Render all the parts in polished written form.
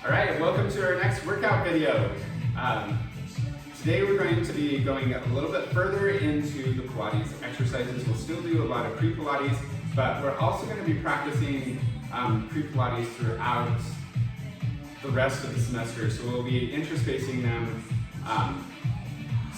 All right, welcome to our next workout video. Today we're going to be going a little bit further into the Pilates exercises. We'll still do a lot of pre-Pilates, but we're also going to be practicing pre-Pilates throughout the rest of the semester. So we'll be interspacing them.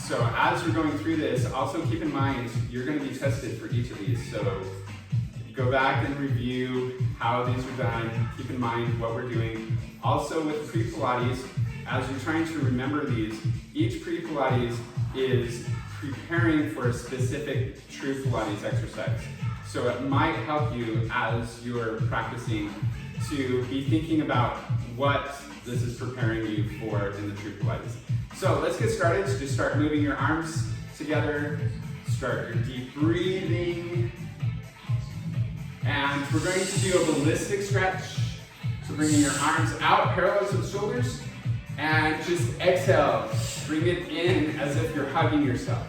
So as we're going through this, also keep in mind you're going to be tested for each of these. So go back and review how these are done. Keep in mind what we're doing. Also with pre-Pilates, as you're trying to remember these, each pre-Pilates is preparing for a specific true Pilates exercise. So it might help you as you're practicing to be thinking about what this is preparing you for in the true Pilates. So let's get started. So just start moving your arms together, start your deep breathing, and we're going to do a ballistic stretch. So bringing your arms out parallel to the shoulders, and just exhale. Bring it in as if you're hugging yourself.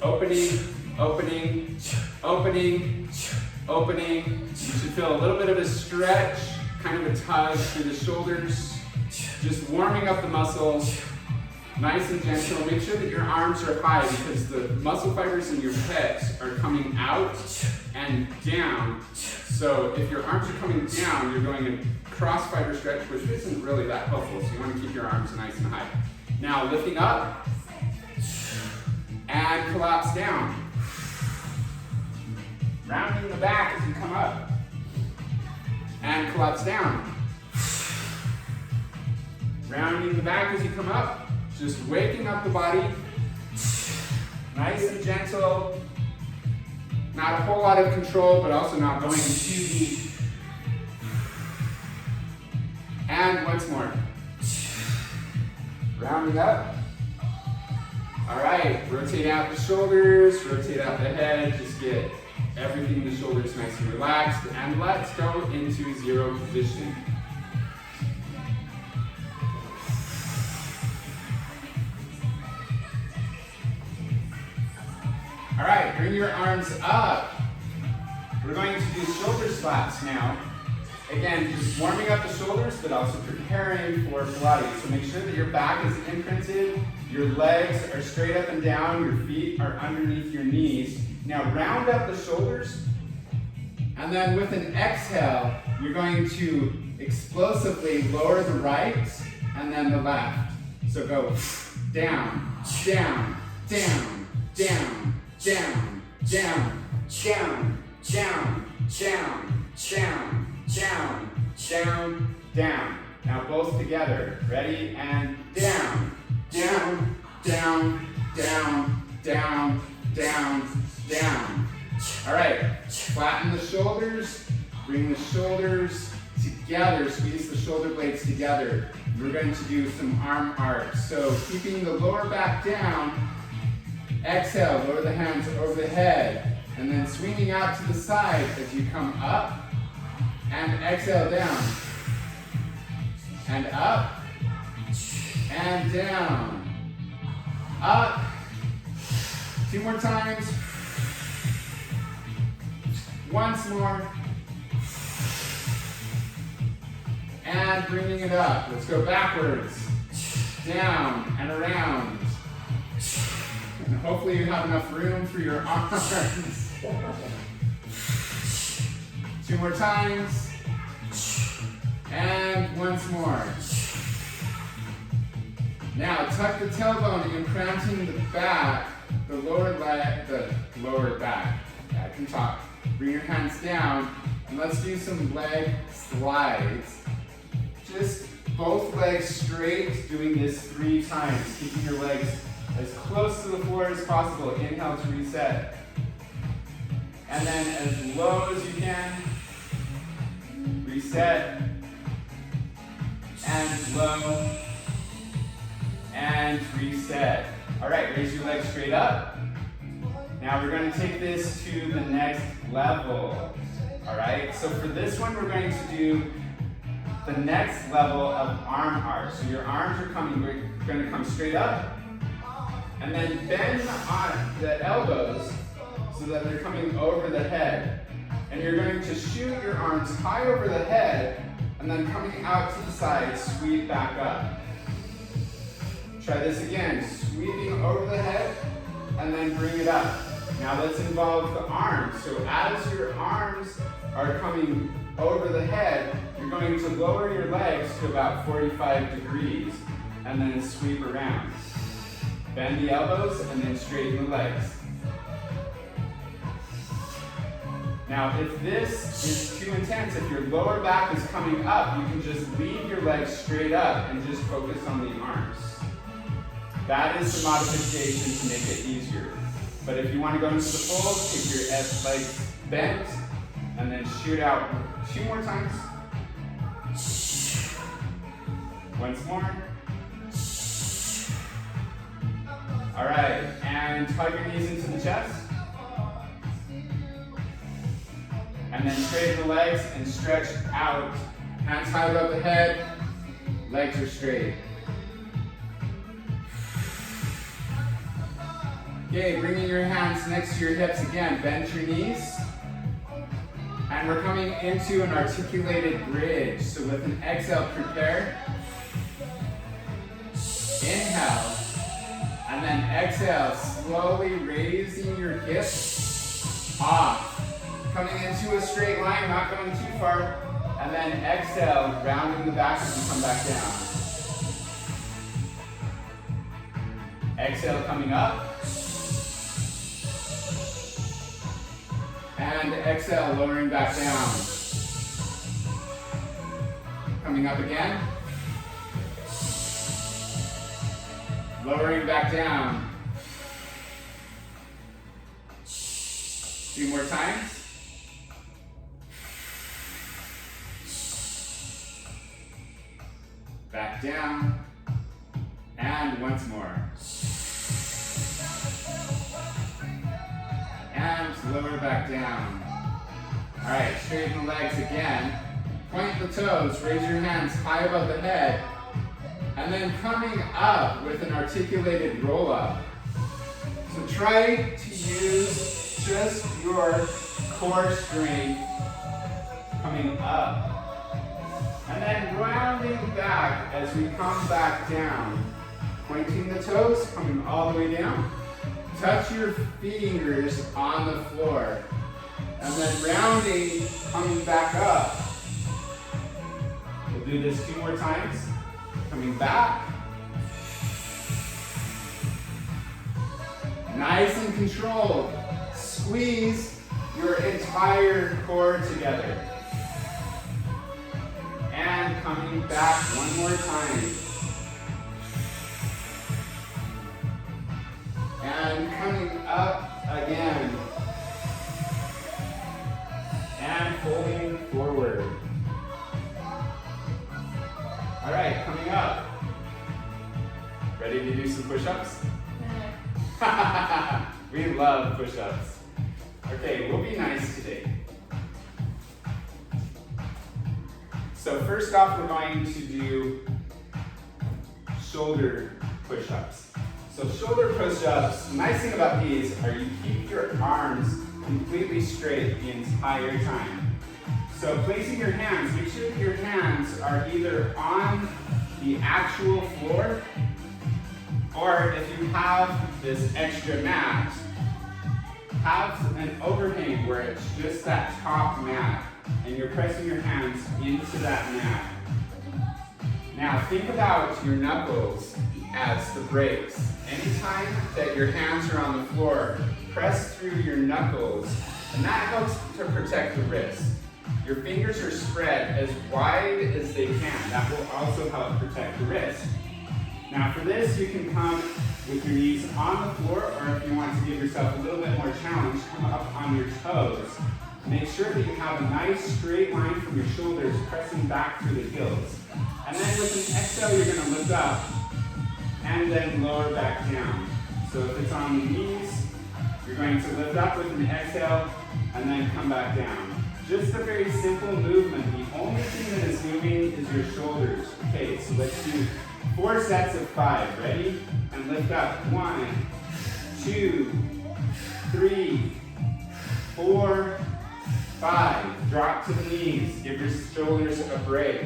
Opening, opening, opening, opening. You should feel a little bit of a stretch, kind of a tug through the shoulders. Just warming up the muscles, nice and gentle. Make sure that your arms are high because the muscle fibers in your pecs are coming out and down. So if your arms are coming down, you're going a cross fiber stretch, which isn't really that helpful. So you want to keep your arms nice and high. Now lifting up and collapse down. Rounding the back as you come up and collapse down. Rounding the back as you come up, just waking up the body, nice and gentle, not a whole lot of control, but also not going too deep. And once more. Rounding up. All right, rotate out the shoulders, rotate out the head, just get everything in the shoulders nice and relaxed, and let's go into zero position. All right, bring your arms up. We're going to do shoulder slaps now. Again, just warming up the shoulders, but also preparing for Pilates. So make sure that your back is imprinted, your legs are straight up and down, your feet are underneath your knees. Now round up the shoulders, and then with an exhale, you're going to explosively lower the right and then the left. So go down, down, down, down, down, down, down, down, down, down, down, down, down. Now both together. Ready? And down, down, down, down, down, down, down. All right, flatten the shoulders, bring the shoulders together, squeeze the shoulder blades together. We're going to do some arm arcs. So keeping the lower back down, exhale, lower the hands over the head, and then swinging out to the side as you come up, and exhale down, and up, and down, up, 2 more times, once more, and bringing it up. Let's go backwards, down and around. And hopefully you have enough room for your arms. 2 more times. And once more. Now tuck the tailbone, implanting the back, the lower leg, the lower back. Yeah, I can talk. Bring your hands down, and let's do some leg slides. Just both legs straight, doing this 3 times, keeping your legs as close to the floor as possible. Inhale to reset. And then as low as you can, reset. And low. And reset. All right, raise your legs straight up. Now we're going to take this to the next level. All right, so for this one, we're going to do the next level of arm arch. So your arms are going to come straight up, and then bend on the elbows so that they're coming over the head. And you're going to shoot your arms high over the head and then coming out to the side, sweep back up. Try this again, sweeping over the head, and then bring it up. Now let's involve the arms. So as your arms are coming over the head, you're going to lower your legs to about 45 degrees, and then sweep around. Bend the elbows, and then straighten the legs. Now, if this is too intense, if your lower back is coming up, you can just leave your legs straight up and just focus on the arms. That is the modification to make it easier. But if you want to go into the fold, keep your legs bent, and then shoot out 2 more times. Once more. All right, and tug your knees into the chest. And then straighten the legs and stretch out. Hands high above the head, legs are straight. Okay, bringing your hands next to your hips again, bend your knees. And we're coming into an articulated bridge. So with an exhale, prepare. Inhale. And then exhale, slowly raising your hips off. Coming into a straight line, not going too far. And then exhale, rounding the back as you come back down. Exhale, coming up. And exhale, lowering back down. Coming up again. Lowering back down. 2 more times. Back down. And once more. And lower back down. All right, straighten the legs again. Point the toes, raise your hands high above the head. And then coming up with an articulated roll up. So try to use just your core strength coming up. And then rounding back as we come back down. Pointing the toes, coming all the way down. Touch your fingers on the floor. And then rounding, coming back up. We'll do this 2 more times. Coming back. Nice and controlled. Squeeze your entire core together. And coming back 1 more time. And coming up again. And folding forward. All right, coming up. Ready to do some push-ups? We love push-ups. Okay, we'll be nice today. So first off, we're going to do shoulder push-ups. So shoulder push-ups, the nice thing about these are you keep your arms completely straight the entire time. So placing your hands, make sure that your hands are either on the actual floor, or if you have this extra mat, have an overhang where it's just that top mat, and you're pressing your hands into that mat. Now think about your knuckles as the brakes. Anytime that your hands are on the floor, press through your knuckles, and that helps to protect the wrist. Your fingers are spread as wide as they can. That will also help protect the wrist. Now for this, you can come with your knees on the floor, or if you want to give yourself a little bit more challenge, come up on your toes. Make sure that you have a nice straight line from your shoulders pressing back through the heels. And then with an exhale, you're going to lift up and then lower back down. So if it's on the knees, you're going to lift up with an exhale and then come back down. Just a very simple movement. The only thing that is moving is your shoulders. Okay, so let's do 4 sets of 5. Ready? And lift up. 1, 2, 3, 4, 5, drop to the knees, give your shoulders a break.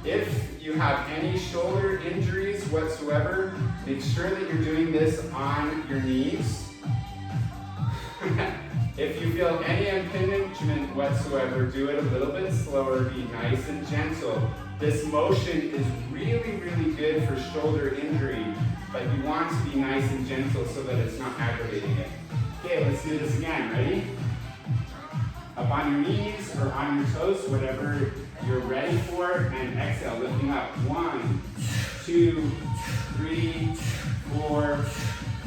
If you have any shoulder injuries whatsoever, make sure that you're doing this on your knees. If you feel any impingement whatsoever, do it a little bit slower, be nice and gentle. This motion is really, really good for shoulder injury, but you want to be nice and gentle so that it's not aggravating it. Okay, let's do this again. Ready? Up on your knees or on your toes, whatever you're ready for, and exhale, lifting up. 1, 2, 3, 4,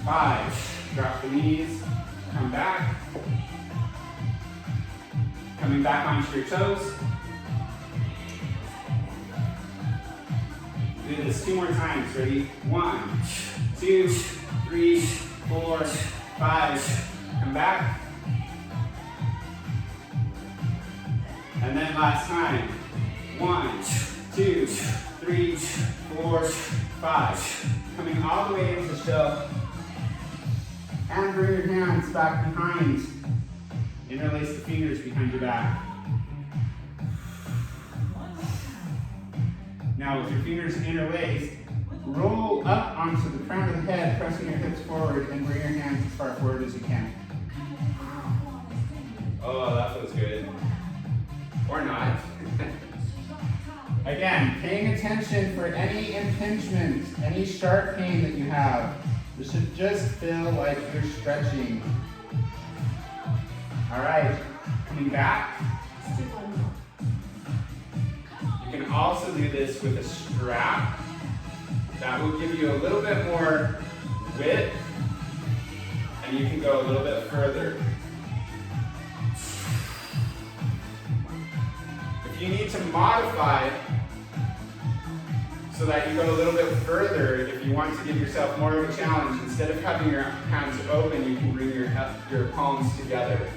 5. Drop the knees, come back. Coming back onto your toes. Do this 2 more times. Ready? 1, 2, 3, 4, 5. Come back. And then last time. 1, 2, 3, 4, 5. Coming all the way into shell. And bring your hands back behind. Interlace the fingers behind your back. Now with your fingers interlaced, roll up onto the crown of the head, pressing your hips forward, and bring your hands as far forward as you can. Oh, that feels good. Or not. Again, paying attention for any impingement, any sharp pain that you have. This should just feel like you're stretching. All right, coming back. You can also do this with a strap. That will give you a little bit more width, and you can go a little bit further. If you need to modify so that you go a little bit further, if you want to give yourself more of a challenge, instead of having your hands open, you can bring your palms together.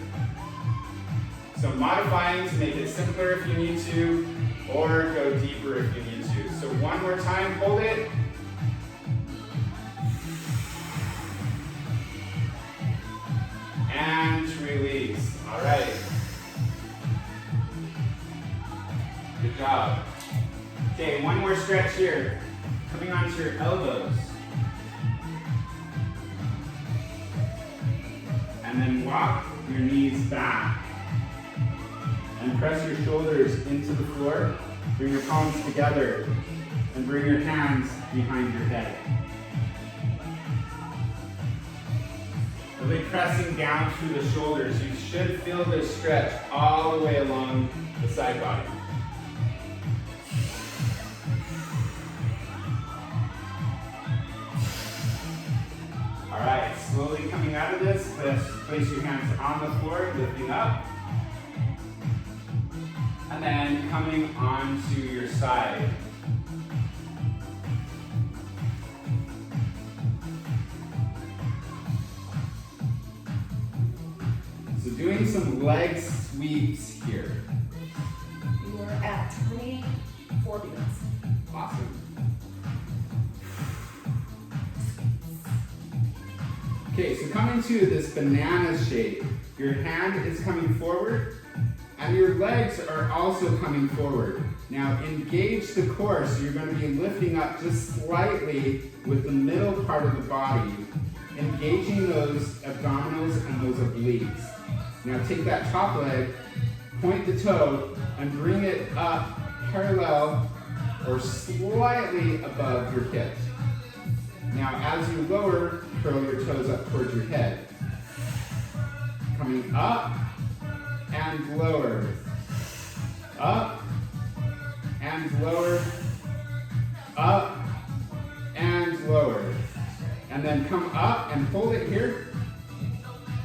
So modifying to make it simpler if you need to, or go deeper if you need to. So one more time, hold it. And release. All right. Good job. Okay, one more stretch here. Coming onto your elbows. And then walk your knees back. And press your shoulders into the floor. Bring your palms together. And bring your hands behind your head. Really pressing down through the shoulders. You should feel this stretch all the way along the side body. All right, slowly coming out of this, place your hands on the floor, lifting up. And then coming onto your side. So doing some leg sweeps here. You are at 24 beats. Awesome. Okay, so coming to this banana shape, your hand is coming forward and your legs are also coming forward. Now engage the core, so you're going to be lifting up just slightly with the middle part of the body, engaging those abdominals and those obliques. Now take that top leg, point the toe, and bring it up parallel or slightly above your hips. Now as you lower, curl your toes up towards your head. Coming up and lower. Up and lower. Up and lower. And then come up and hold it here.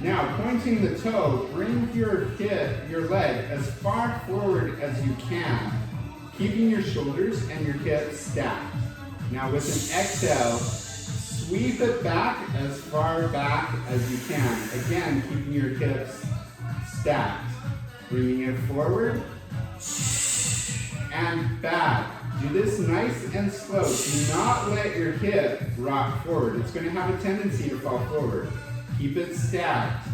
Now, pointing the toe, bring your leg as far forward as you can, keeping your shoulders and your hips stacked. Now, with an exhale, sweep it back as far back as you can. Again, keeping your hips stacked. Bringing it forward and back. Do this nice and slow. Do not let your hip rock forward. It's going to have a tendency to fall forward. Keep it stacked.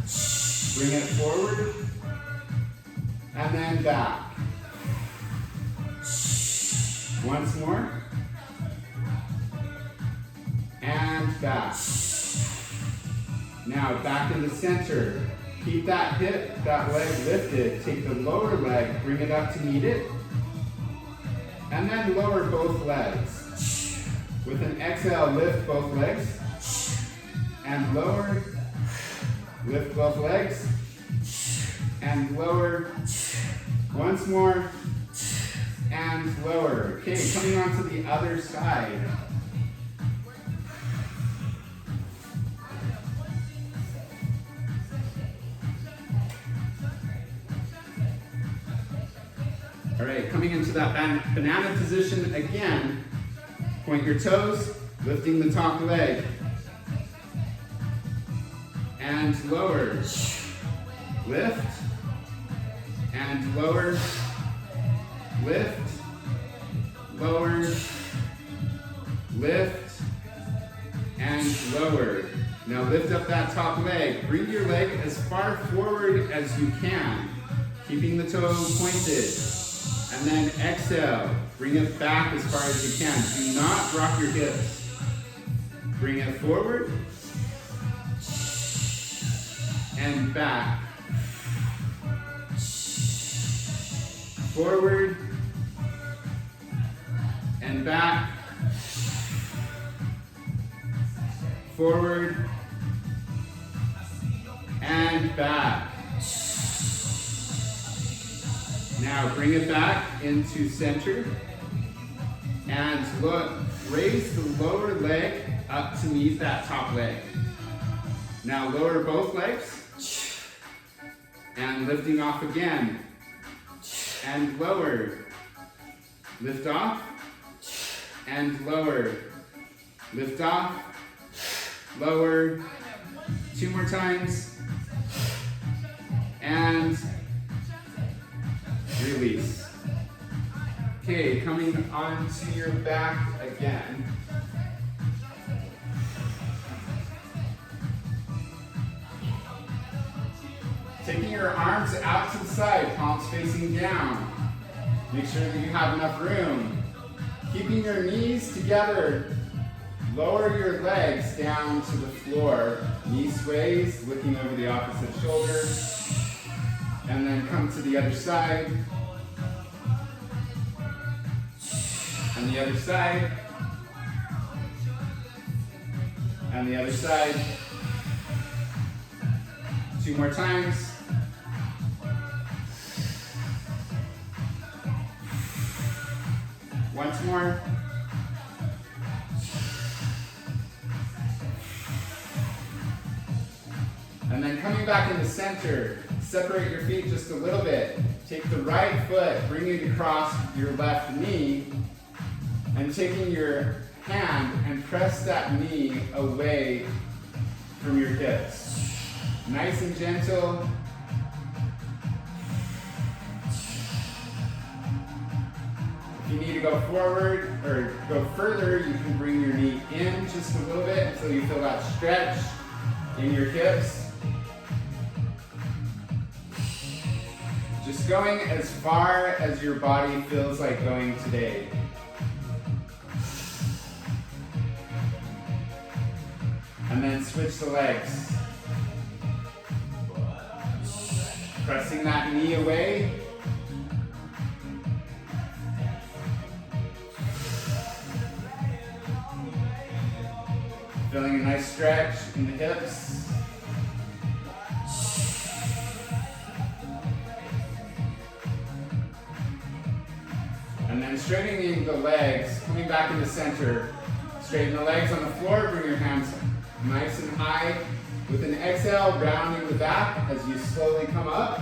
Bring it forward and then back. Once more. And back. Now back in the center. Keep that hip, that leg lifted. Take the lower leg, bring it up to meet it. And then lower both legs. With an exhale, lift both legs. And lower. Lift both legs. And lower. Once more. And lower. Okay, coming on to the other side. All right, coming into that banana position again. Point your toes, lifting the top leg. And lower. Lift. And lower. Lift. Lower. Lift. And lower. Now lift up that top leg. Bring your leg as far forward as you can, keeping the toe pointed. And then exhale. Bring it back as far as you can. Do not drop your hips. Bring it forward. And back. Forward. And back. Forward. And back. Now bring it back into center. And look, raise the lower leg up to meet that top leg. Now lower both legs. And lifting off again. And lower. Lift off. And lower. Lift off. Lower. 2 more times. And release. Okay, coming onto your back again. Taking your arms out to the side, palms facing down. Make sure that you have enough room. Keeping your knees together. Lower your legs down to the floor. Knee sways, looking over the opposite shoulder. And then come to the other side. And the other side. And the other side. 2 more times. Once more. And then coming back in the center, separate your feet just a little bit. Take the right foot, bring it across your left knee, and taking your hand and press that knee away from your hips. Nice and gentle. If you need to go forward or go further, you can bring your knee in just a little bit until you feel that stretch in your hips. Just going as far as your body feels like going today. And then switch the legs. Pressing that knee away. Feeling a nice stretch in the hips. And then straightening the legs, coming back in the center. Straighten the legs on the floor, bring your hands nice and high. With an exhale, rounding the back as you slowly come up.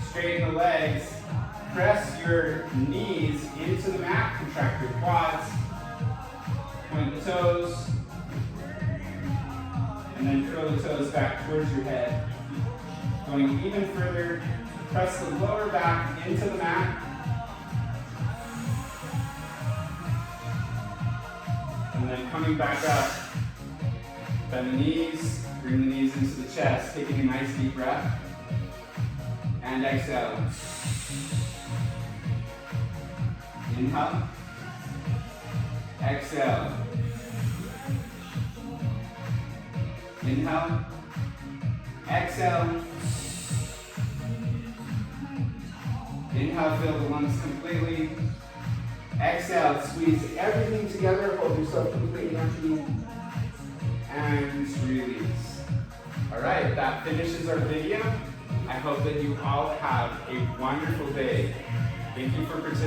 Straighten the legs. Press your knees into the mat, contract your quads. Point the toes. And then curl the toes back towards your head. Going even further, press the lower back into the mat. And then coming back up. Bend the knees, bring the knees into the chest, taking a nice deep breath. And exhale. Inhale. Exhale. Inhale. Exhale. Inhale, fill the lungs completely. Exhale, squeeze everything together, hold yourself completely empty. And release. All right, that finishes our video. I hope that you all have a wonderful day. Thank you for participating.